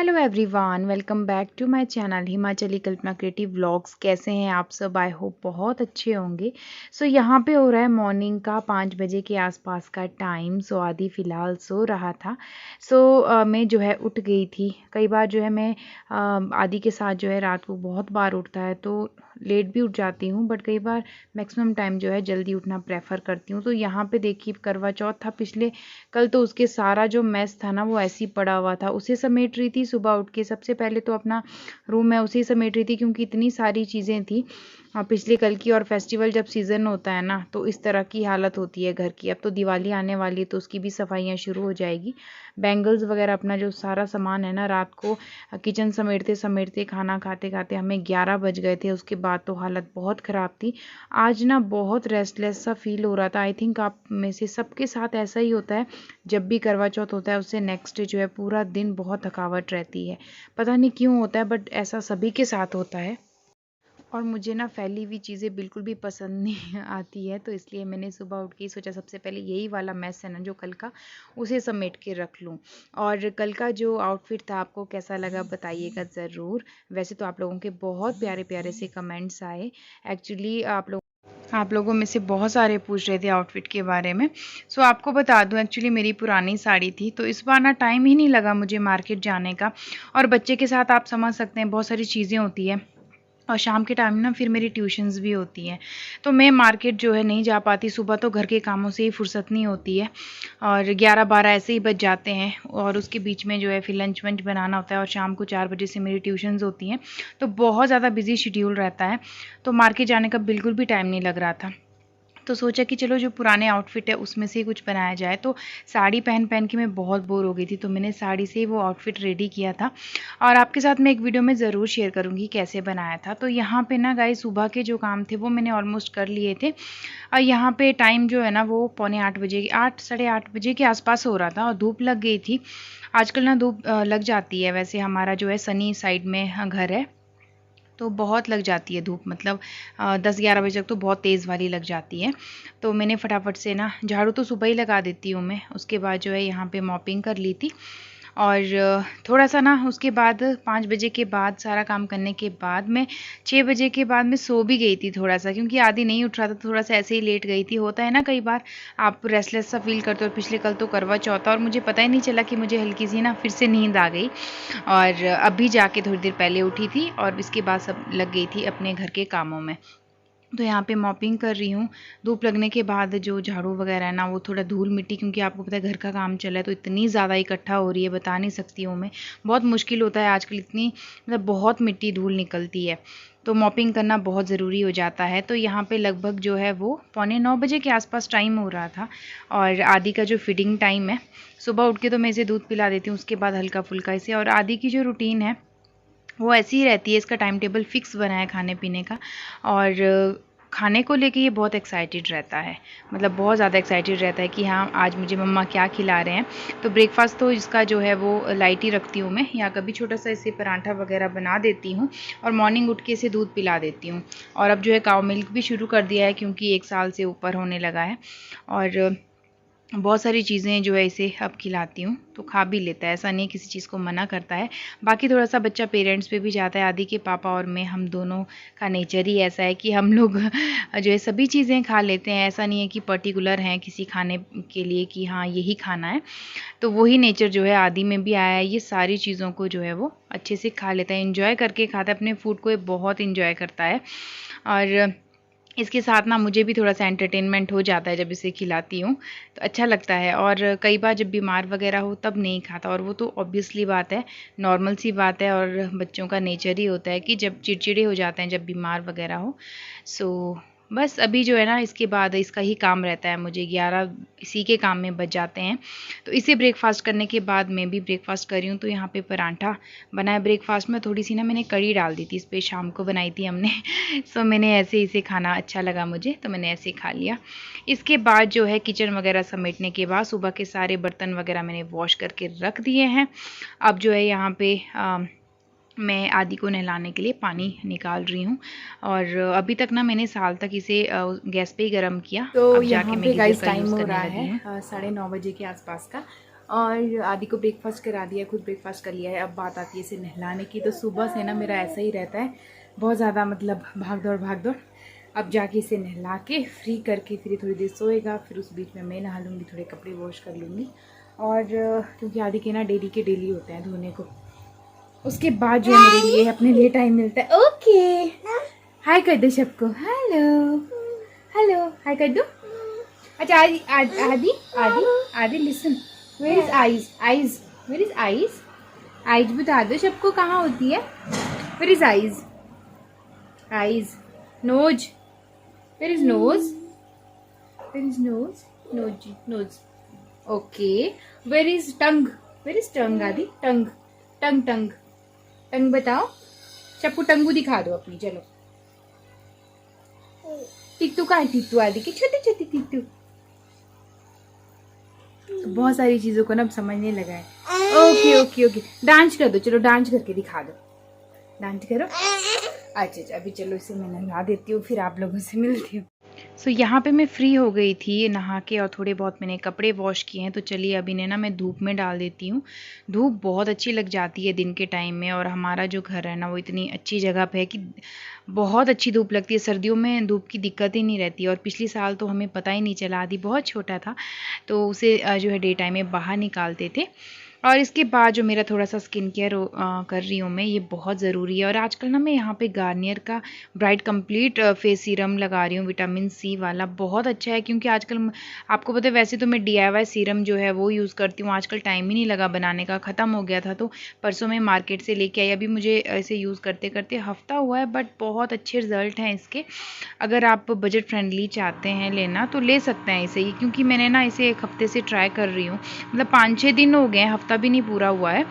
Hello everyone, welcome back to my channel Himachali Kalpana creative vlogs. कैसे हैं आप सब? आई होप बहुत अच्छे होंगे। सो यहाँ पे हो रहा है मॉर्निंग का 5 बजे के आसपास का टाइम। सो आदि फ़िलहाल सो रहा था। मैं जो है उठ गई थी। कई बार जो है मैं आदि के साथ जो है रात को बहुत बार उठता है तो लेट भी उठ जाती हूँ, बट कई बार मैक्सिमम टाइम जो है जल्दी उठना प्रेफर करती हूँ। तो यहाँ पे देखिए करवा चौथ था पिछले कल, तो उसके सारा जो मेस था ना वो ऐसे ही पड़ा हुआ था, उसे समेट रही थी। सुबह उठ के सबसे पहले तो अपना रूम है उसे समेट रही थी, क्योंकि इतनी सारी चीज़ें थी पिछले कल की। और फेस्टिवल जब सीज़न होता है ना तो इस तरह की हालत होती है घर की। अब तो दिवाली आने वाली है तो उसकी भी सफाइयाँ शुरू हो जाएगी। बैंगल्स वगैरह अपना जो सारा सामान है ना, रात को किचन समेटते समेटते खाना खाते खाते हमें 11 बज गए थे। उसके बाद तो हालत बहुत ख़राब थी। आज ना बहुत रेस्टलेस सा फील हो रहा था। आई थिंक आप में से सबके साथ ऐसा ही होता है। जब भी करवा चौथ होता है उससे नेक्स्ट डे जो है पूरा दिन बहुत थकावट रहती है। पता नहीं क्यों होता है, बट ऐसा सभी के साथ होता है। और मुझे ना फैली हुई चीज़ें बिल्कुल भी पसंद नहीं आती है, तो इसलिए मैंने सुबह उठ के ही सोचा सबसे पहले यही वाला मैस है ना जो कल का, उसे समेट के रख लूँ। और कल का जो आउटफिट था आपको कैसा लगा बताइएगा ज़रूर। वैसे तो आप लोगों के बहुत प्यारे प्यारे से कमेंट्स आए। एक्चुअली आप लोगों में से बहुत सारे पूछ रहे थे आउटफिट के बारे में। सो आपको बता दूं, एक्चुअली मेरी पुरानी साड़ी थी तो इस बार ना टाइम ही नहीं लगा मुझे मार्केट जाने का। और बच्चे के साथ आप समझ सकते हैं बहुत सारी चीज़ें होती है। और शाम के टाइम ना फिर मेरी ट्यूशन्स भी होती हैं, तो मैं मार्केट जो है नहीं जा पाती। सुबह तो घर के कामों से ही फुर्सत नहीं होती है और 11-12 ऐसे ही बज जाते हैं। और उसके बीच में जो है फिर लंच वंच बनाना होता है और शाम को 4 बजे से मेरी ट्यूशन्स होती हैं, तो बहुत ज़्यादा बिजी शेड्यूल रहता है। तो मार्केट जाने का बिल्कुल भी टाइम नहीं लग रहा था। तो सोचा कि चलो जो पुराने आउटफिट है उसमें से ही कुछ बनाया जाए। तो साड़ी पहन पहन के मैं बहुत बोर हो गई थी, तो मैंने साड़ी से ही वो आउटफिट रेडी किया था। और आपके साथ मैं एक वीडियो में ज़रूर शेयर करूँगी कैसे बनाया था। तो यहाँ पे ना गाइस सुबह के जो काम थे वो मैंने ऑलमोस्ट कर लिए थे। और यहाँ पे टाइम जो है ना वो पौने 8 बजे, 8 साढ़े 8 बजे के आसपास हो रहा था और धूप लग गई थी। आजकल ना धूप लग जाती है। वैसे हमारा जो है सनी साइड में घर है, तो बहुत लग जाती है धूप। मतलब 10-11 बजे तक तो बहुत तेज़ वाली लग जाती है। तो मैंने फटाफट से ना झाड़ू तो सुबह ही लगा देती हूँ मैं। उसके बाद जो है यहाँ पे मॉपिंग कर ली थी। और थोड़ा-सा ना उसके बाद 5 बजे के बाद सारा काम करने के बाद मैं 6 बजे के बाद मैं सो भी गई थी थोड़ा-सा, क्योंकि आदि नहीं उठ रहा था, थोड़ा-सा ऐसे ही लेट गई थी। होता है ना कई बार आप रेस्टलेस सा फ़ील करते हो। और पिछले कल तो करवा चौथ था और मुझे पता ही नहीं चला कि मुझे हल्की-सी ना फिर से नींद आ गई। और अभी जाके थोड़ी देर पहले उठी थी और इसके बाद सब लग गई थी अपने घर के कामों में। तो यहाँ पे मॉपिंग कर रही हूँ। धूप लगने के बाद जो झाड़ू वगैरह है ना वो थोड़ा धूल मिट्टी, क्योंकि आपको पता है घर का काम चल रहा है तो इतनी ज़्यादा इकट्ठा हो रही है, बता नहीं सकती हूँ मैं। बहुत मुश्किल होता है आजकल, इतनी मतलब बहुत मिट्टी धूल निकलती है। तो मॉपिंग करना बहुत ज़रूरी हो जाता है। तो यहाँ पे लगभग जो है वो पौने 9 बजे के आसपास टाइम हो रहा था। और आदि का जो फीडिंग टाइम है, सुबह उठ के तो मैं इसे दूध पिला देती हूँ, उसके बाद हल्का फुल्का इसे। और आदि की जो रूटीन है वो ऐसी ही रहती है। इसका टाइम टेबल फिक्स बना है खाने पीने का। और खाने को लेके ये बहुत एक्साइटेड रहता है, मतलब बहुत ज़्यादा एक्साइटेड रहता है कि हाँ आज मुझे मम्मा क्या खिला रहे हैं। तो ब्रेकफास्ट तो इसका जो है वो लाइट ही रखती हूँ मैं, या कभी छोटा सा इसे पराठा वगैरह बना देती हूँ। और मॉर्निंग उठ के इसे दूध पिला देती हूँ। और अब जो है काऊ मिल्क भी शुरू कर दिया है, क्योंकि 1 साल से ऊपर होने लगा है। और बहुत सारी चीज़ें जो है इसे अब खिलाती हूँ, तो खा भी लेता है। ऐसा नहीं किसी चीज़ को मना करता है। बाकी थोड़ा-सा बच्चा पेरेंट्स पे भी जाता है। आदि के पापा और मैं, हम दोनों का नेचर ही ऐसा है कि हम लोग जो है सभी चीज़ें खा लेते हैं। ऐसा नहीं है कि पर्टिकुलर हैं किसी खाने के लिए कि हाँ यही खाना है। तो वही नेचर जो है आदि में भी आया है। ये सारी चीज़ों को जो है वो अच्छे से खा लेता है, एन्जॉय करके खाता है। अपने फूड को ये बहुत एन्जॉय करता है। और इसके साथ ना मुझे भी थोड़ा-सा एंटरटेनमेंट हो जाता है जब इसे खिलाती हूँ, तो अच्छा लगता है। और कई बार जब बीमार वगैरह हो तब नहीं खाता, और वो तो ऑब्वियसली बात है, नॉर्मल सी बात है। और बच्चों का नेचर ही होता है कि जब चिड़चिड़े हो जाते हैं जब बीमार वगैरह हो। सो बस अभी जो है ना इसके बाद इसका ही काम रहता है। मुझे 11 इसी के काम में बच जाते हैं। तो इसे ब्रेकफ़ास्ट करने के बाद मैं भी ब्रेकफ़ास्ट कर रही हूँ। तो यहाँ पे पराठा बना है ब्रेकफ़ास्ट में। थोड़ी-सी ना मैंने कढ़ी डाल दी थी इस पे, शाम को बनाई थी हमने। सो मैंने ऐसे ही इसे खाना अच्छा लगा मुझे, तो मैंने ऐसे ही खा लिया। इसके बाद जो है किचन वगैरह समेटने के बाद सुबह के सारे बर्तन वगैरह मैंने वॉश करके रख दिए हैं। अब जो है यहाँ पे मैं आदि को नहलाने के लिए पानी निकाल रही हूँ। और अभी तक ना मैंने साल तक इसे गैस पे ही गर्म किया। तो अब जाके यहाँ मैं पे गीज़र गाइस का टाइम यूज़ हो करने रहा लगी हूँ। है 9:30 के आसपास का। और आदि को ब्रेकफास्ट करा दिया, खुद ब्रेकफास्ट कर लिया है। अब बात आती है इसे नहलाने की। तो सुबह से ना मेरा ऐसा ही रहता है, बहुत ज़्यादा मतलब भाग दौड़। अब जाके इसे नहला के फ्री करके फिर थोड़ी देर सोएगा, फिर उस बीच में मैं नहा लूँगी, थोड़े कपड़े वॉश कर लूँगी। और क्योंकि आदि के ना डेली के डेली होते हैं धोने को, उसके बाद जो है मेरे लिए अपने लिए टाइम मिलता है। ओके, हाय कर दो सबको, हेलो हेलो, हाय कर दो। अच्छा आदि Aadi Aadi Aadi listen, where is eyes, eyes where is eyes, eyes बता दो सबको कहाँ होती है। Where is eyes, eyes, nose, where is nose, where is nose, nose nose, okay. Where is tongue, where is tongue Aadi, tongue टंग टंग टंग बताओ सबको, टंगू दिखा दो अपनी, चलो। टिट्टू कहाँ है, टिट्टू आदि की छोटी छोटी टिट्टू। तो बहुत सारी चीजों को ना अब समझने लगा है। ओके ओके ओके, डांस कर दो, चलो डांस करके दिखा दो, डांस करो। अच्छा अभी चलो इसे मैं नहला देती हूँ, फिर आप लोगों से मिलती हूँ। सो यहाँ पे मैं फ्री हो गई थी नहा के, और थोड़े बहुत मैंने कपड़े वॉश किए हैं। तो चलिए अभी ने ना मैं धूप में डाल देती हूँ। धूप बहुत अच्छी लग जाती है दिन के टाइम में, और हमारा जो घर है ना वो इतनी अच्छी जगह पे है कि बहुत अच्छी धूप लगती है। सर्दियों में धूप की दिक्कत ही नहीं रहती। और पिछले साल तो हमें पता ही नहीं चला, आदि बहुत छोटा था तो उसे जो है डे टाइम में बाहर निकालते थे। और इसके बाद जो मेरा थोड़ा सा स्किन केयर कर रही हूँ मैं, ये बहुत ज़रूरी है। और आजकल ना मैं यहाँ पे गार्नियर का ब्राइट कंप्लीट फेस सीरम लगा रही हूँ, विटामिन सी वाला, बहुत अच्छा है। क्योंकि आजकल आपको पता है, वैसे तो मैं DIY सीरम जो है वो यूज़ करती हूँ, आजकल टाइम ही नहीं लगा बनाने का, ख़त्म हो गया था। तो परसों मैं मार्केट से लेके आई, अभी मुझे इसे यूज़ करते करते हफ्ता हुआ है, बट बहुत अच्छे रिजल्ट हैं इसके। अगर आप बजट फ्रेंडली चाहते हैं लेना तो ले सकते हैं इसे ही, क्योंकि मैंने ना इसे 1 हफ्ते से ट्राई कर रही हूँ, मतलब 5-6 दिन हो गए, हफ्ता भी नहीं पूरा हुआ है।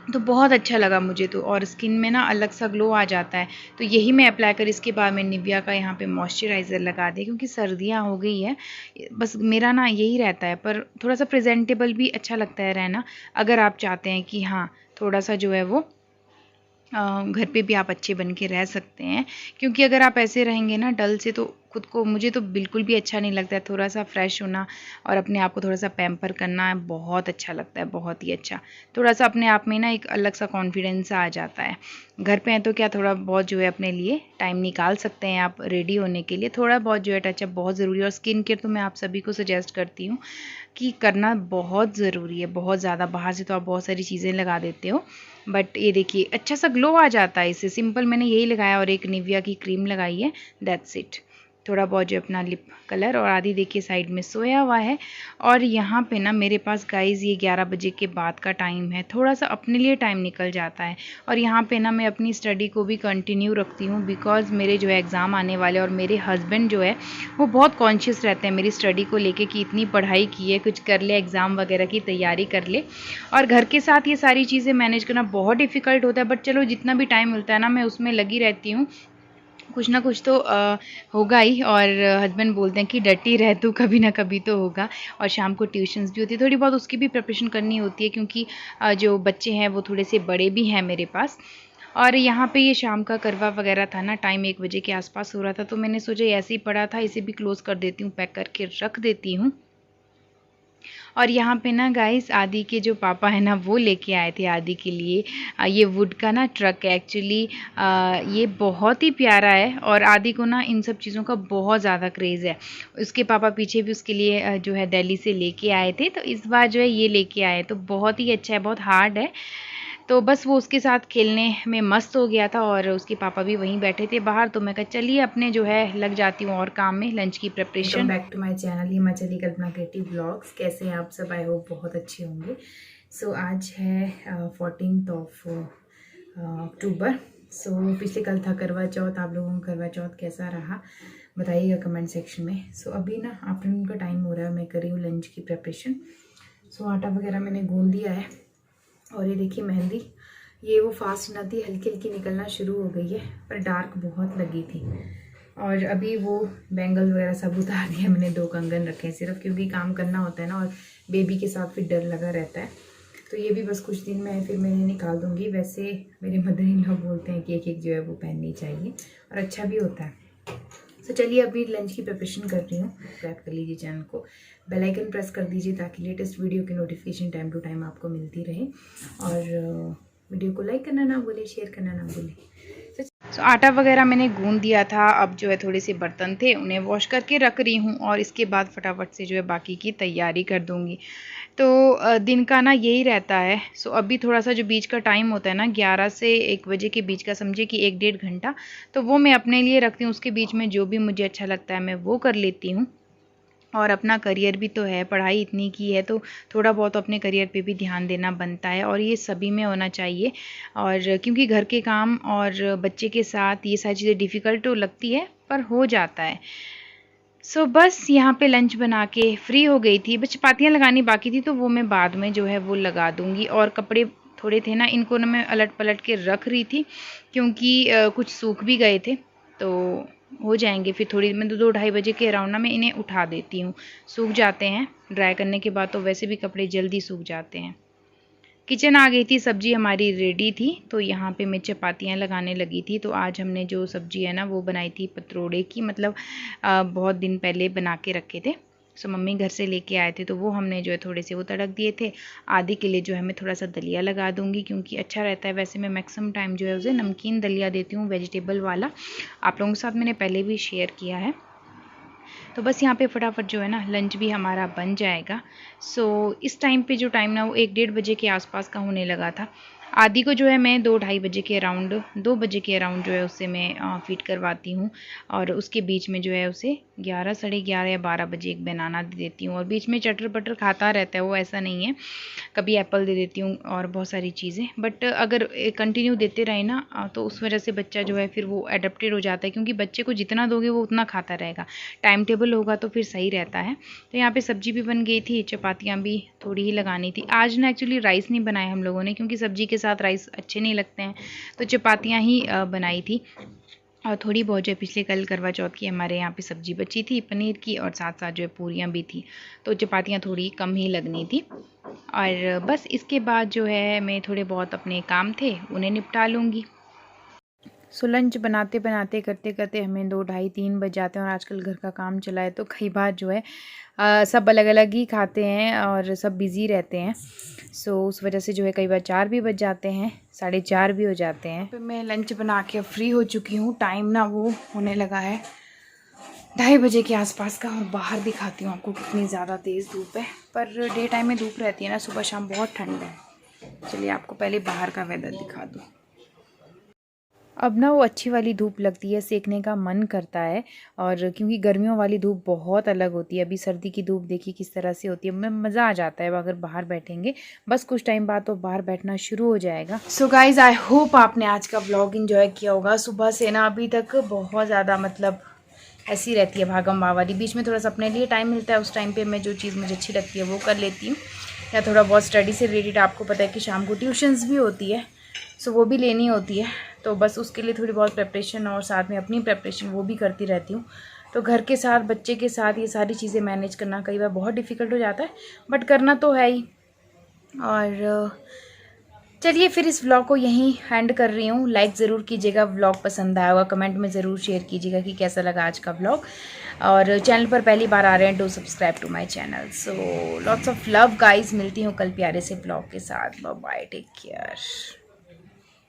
तो बहुत अच्छा लगा मुझे तो, और स्किन में ना अलग सा ग्लो आ जाता है। तो यही मैं अप्लाई कर, इसके बाद मैं निविया का यहाँ पे मॉइस्चराइज़र लगा दी, क्योंकि सर्दियाँ हो गई है। बस मेरा ना यही रहता है, पर थोड़ा सा प्रेजेंटेबल भी अच्छा लगता है रहना, अगर आप चाहते हैं कि हाँ थोड़ा सा जो है वो घर पे भी आप अच्छे बन के रह सकते हैं। क्योंकि अगर आप ऐसे रहेंगे ना डल से, तो खुद को, मुझे तो बिल्कुल भी अच्छा नहीं लगता है। थोड़ा सा फ्रेश होना और अपने आप को थोड़ा सा पैम्पर करना बहुत अच्छा लगता है, बहुत ही अच्छा। थोड़ा सा अपने आप में ना एक अलग सा कॉन्फिडेंस आ जाता है। घर पे हैं तो क्या, थोड़ा बहुत जो है अपने लिए टाइम निकाल सकते हैं आप रेडी होने के लिए, थोड़ा बहुत जो है टचअप बहुत ज़रूरी है। और स्किन केयर तो मैं आप सभी को सजेस्ट करती हूँ कि करना बहुत ज़रूरी है, बहुत ज़्यादा। बाहर से तो आप बहुत सारी चीज़ें लगा देते हो, बट ये देखिए अच्छा सा ग्लो आ जाता है इससे। सिंपल मैंने यही लगाया, और एक निविया की क्रीम लगाई है, दैट्स इट। थोड़ा बहुत जो अपना लिप कलर, और आदि देखिए साइड में सोया हुआ है। और यहाँ पे ना मेरे पास गाइज़ ये 11 बजे के बाद का टाइम है, थोड़ा सा अपने लिए टाइम निकल जाता है। और यहाँ पे ना मैं अपनी स्टडी को भी कंटिन्यू रखती हूँ, बिकॉज़ मेरे जो है एग्ज़ाम आने वाले, और मेरे हस्बैंड जो है वो बहुत कॉन्शियस रहते हैं मेरी स्टडी को लेके, कि इतनी पढ़ाई की है, कुछ कर ले, एग्ज़ाम वगैरह की तैयारी कर ले। और घर के साथ ये सारी चीज़ें मैनेज करना बहुत डिफ़िकल्ट होता है, बट चलो जितना भी टाइम मिलता है ना मैं उसमें लगी रहती हूँ। कुछ ना कुछ तो होगा ही। और हस्बैंड बोलते हैं कि डटी रह तू, कभी ना कभी तो होगा। और शाम को ट्यूशन्स भी होती है, थोड़ी बहुत उसकी भी प्रिपरेशन करनी होती है, क्योंकि जो बच्चे हैं वो थोड़े से बड़े भी हैं मेरे पास। और यहाँ पे ये शाम का करवा वगैरह था ना, टाइम 1 बजे के आसपास हो रहा था, तो मैंने सोचा ऐसे ही पड़ा था, इसे भी क्लोज़ कर देती हूँ, पैक करके रख देती हूँ। और यहाँ पे ना गाइस आदि के जो पापा है ना वो लेके आए थे आदि के लिए ये वुड का ना ट्रक है एक्चुअली। ये बहुत ही प्यारा है, और आदि को ना इन सब चीज़ों का बहुत ज़्यादा क्रेज़ है। उसके पापा पीछे भी उसके लिए जो है दिल्ली से लेके आए थे, तो इस बार जो है ये लेके आए, तो बहुत ही अच्छा है, बहुत हार्ड है। तो बस वो उसके साथ खेलने में मस्त हो गया था, और उसके पापा भी वहीं बैठे थे बाहर। तो मैं कहा चलिए अपने जो है लग जाती हूँ और काम में, लंच की preparation. Welcome back to my channel Himachali Kalpana creative vlogs. कैसे हैं आप सब? आई होप बहुत अच्छे होंगे। सो आज है 14th ऑफ अक्टूबर। सो पिछले कल था करवा चौथ। आप लोगों को करवा चौथ कैसा रहा बताइएगा कमेंट सेक्शन में। सो अभी ना आफ्टरनून का टाइम हो रहा है, मैं कर रही हूँ लंच की प्रिपरेशन। सो आटा वगैरह मैंने गूंद दिया है, और ये देखिए मेहंदी, ये वो फास्ट ना थी, हल्की हल्की निकलना शुरू हो गई है, पर डार्क बहुत लगी थी। और अभी वो बैंगल वगैरह सब उतार दिया मैंने, 2 कंगन रखे हैं सिर्फ, क्योंकि काम करना होता है ना, और बेबी के साथ फिर डर लगा रहता है। तो ये भी बस कुछ दिन में फिर मैं निकाल दूँगी। वैसे मेरे मदर इन लॉ बोलते हैं कि एक एक जो है वो पहननी चाहिए, और अच्छा भी होता है। तो चलिए अभी लंच की प्रिपरेशन कर रही हूँ। सब्सक्राइब कर लीजिए चैनल को, बेल आइकन प्रेस कर दीजिए ताकि लेटेस्ट वीडियो की नोटिफिकेशन टाइम टू टाइम आपको मिलती रहे। और वीडियो को लाइक करना ना भूलिए, शेयर करना ना भूलिए। तो आटा वगैरह मैंने गूंद दिया था। अब जो है थोड़े से बर्तन थे उन्हें वॉश करके रख रही हूँ और इसके बाद फटाफट से जो है बाकी की तैयारी कर दूँगी। तो दिन का ना यही रहता है। सो अभी थोड़ा सा जो बीच का टाइम होता है ना 11 से 1 बजे के बीच का, समझिए कि 1 डेढ़ घंटा, तो वो मैं अपने लिए रखती हूँ। उसके बीच में जो भी मुझे अच्छा लगता है मैं वो कर लेती हूँ। और अपना करियर भी तो है, पढ़ाई इतनी की है तो थोड़ा बहुत अपने करियर पे भी ध्यान देना बनता है और ये सभी में होना चाहिए। और क्योंकि घर के काम और बच्चे के साथ ये सारी चीज़ें डिफ़िकल्ट तो लगती है पर हो जाता है। सो बस यहाँ पे लंच बना के फ्री हो गई थी। बस चपातियाँ लगानी बाकी थी तो वो मैं बाद में जो है वो लगा दूँगी। और कपड़े थोड़े थे ना, इनको ना मैं अलट पलट के रख रही थी क्योंकि कुछ सूख भी गए थे तो हो जाएंगे फिर थोड़ी। मैं 2-2 ढाई बजे के अराउंड ना मैं इन्हें उठा देती हूँ, सूख जाते हैं ड्राई करने के बाद। तो वैसे भी कपड़े जल्दी सूख जाते हैं। किचन आ गई थी, सब्जी हमारी रेडी थी तो यहाँ पे मैं चपातियाँ लगाने लगी थी। तो आज हमने जो सब्जी है ना वो बनाई थी पतरोड़े की, मतलब बहुत दिन पहले बना के रखे थे। सो मम्मी घर से लेके आए थे तो वो हमने जो है थोड़े से वो तड़क दिए थे। आदि के लिए जो है मैं थोड़ा सा दलिया लगा दूंगी क्योंकि अच्छा रहता है। वैसे मैं मैक्सिमम टाइम जो है उसे नमकीन दलिया देती हूँ, वेजिटेबल वाला। आप लोगों के साथ मैंने पहले भी शेयर किया है। तो बस यहाँ पे फटाफट जो है ना लंच भी हमारा बन जाएगा। सो इस टाइम पे जो टाइम ना वो 1-1:30 बजे के आसपास का होने लगा था। आदि को जो है मैं 2-2:30 बजे के अराउंड 2 बजे के अराउंड जो है उससे मैं फीड करवाती हूँ। और उसके बीच में जो है उसे 11, साढ़े 11 या 12 बजे एक बनाना दे देती हूँ। और बीच में चटर पटर खाता रहता है वो, ऐसा नहीं है। कभी एप्पल दे देती हूँ और बहुत सारी चीज़ें। बट अगर कंटिन्यू देते रहे ना तो उस वजह से बच्चा जो है फिर वो एडेप्टेड हो जाता है क्योंकि बच्चे को जितना दोगे वो उतना खाता रहेगा। टाइम टेबल होगा तो फिर सही रहता है। तो यहाँ पे सब्जी भी बन गई थी, चपातियाँ भी थोड़ी ही लगानी थी। आज ना एक्चुअली राइस नहीं बनाए हम लोगों ने क्योंकि सब्जी के साथ राइस अच्छे नहीं लगते हैं, तो चपातियाँ ही बनाई थी। और थोड़ी बहुत जो है पिछले कल करवा चौथ की हमारे यहाँ पे सब्जी बची थी पनीर की, और साथ साथ जो है पूरियाँ भी थी, तो चपातियाँ थोड़ी कम ही लगनी थी। और बस इसके बाद जो है मैं थोड़े बहुत अपने काम थे उन्हें निपटा लूँगी। सो लंच बनाते बनाते करते करते हमें 2-2:30-3 बज जाते हैं। और आजकल घर का काम चला है तो कई बार जो है सब अलग अलग ही खाते हैं और सब बिज़ी रहते हैं। सो उस वजह से जो है कई बार 4 भी बज जाते हैं, 4:30 भी हो जाते हैं। तो मैं लंच बना के फ्री हो चुकी हूँ। टाइम ना वो होने लगा है 2:30 बजे के आसपास का। और बाहर दिखाती हूँ आपको कितनी ज़्यादा तेज़ धूप है। पर डे टाइम में धूप रहती है ना, सुबह शाम बहुत ठंड है। चलिए आपको पहले बाहर का वेदर दिखा दूँ। अब ना वो अच्छी वाली धूप लगती है, सेकने का मन करता है। और क्योंकि गर्मियों वाली धूप बहुत अलग होती है। अभी सर्दी की धूप देखिए किस तरह से होती है, मज़ा आ जाता है अगर बाहर बैठेंगे। बस कुछ टाइम बाद तो बाहर बैठना शुरू हो जाएगा। सो गाइज़, आई होप आपने आज का व्लॉग एंजॉय किया होगा। सुबह से ना अभी तक बहुत ज़्यादा मतलब ऐसी रहती है भागम वाली। बीच में थोड़ा सा अपने लिए टाइम मिलता है, उस टाइम पर मैं जो चीज़ मुझे अच्छी लगती है वो कर लेती हूँ। या थोड़ा बहुत स्टडी से रिलेटेड, आपको पता है कि शाम को ट्यूशन्स भी होती है, सो वो भी लेनी होती है। तो बस उसके लिए थोड़ी बहुत प्रिपरेशन और साथ में अपनी प्रिपरेशन वो भी करती रहती हूँ। तो घर के साथ, बच्चे के साथ ये सारी चीज़ें मैनेज करना कई बार बहुत डिफ़िकल्ट हो जाता है, बट करना तो है ही। और चलिए फिर इस व्लॉग को यहीं एंड कर रही हूँ। लाइक ज़रूर कीजिएगा, व्लॉग पसंद आया होगा, कमेंट में ज़रूर शेयर कीजिएगा कि कैसा लगा आज का व्लॉग। और चैनल पर पहली बार आ रहे हैं, do subscribe to my channel. So lots of love guys, मिलती हूँ कल प्यारे से व्लॉग के साथ। Bye bye, take care.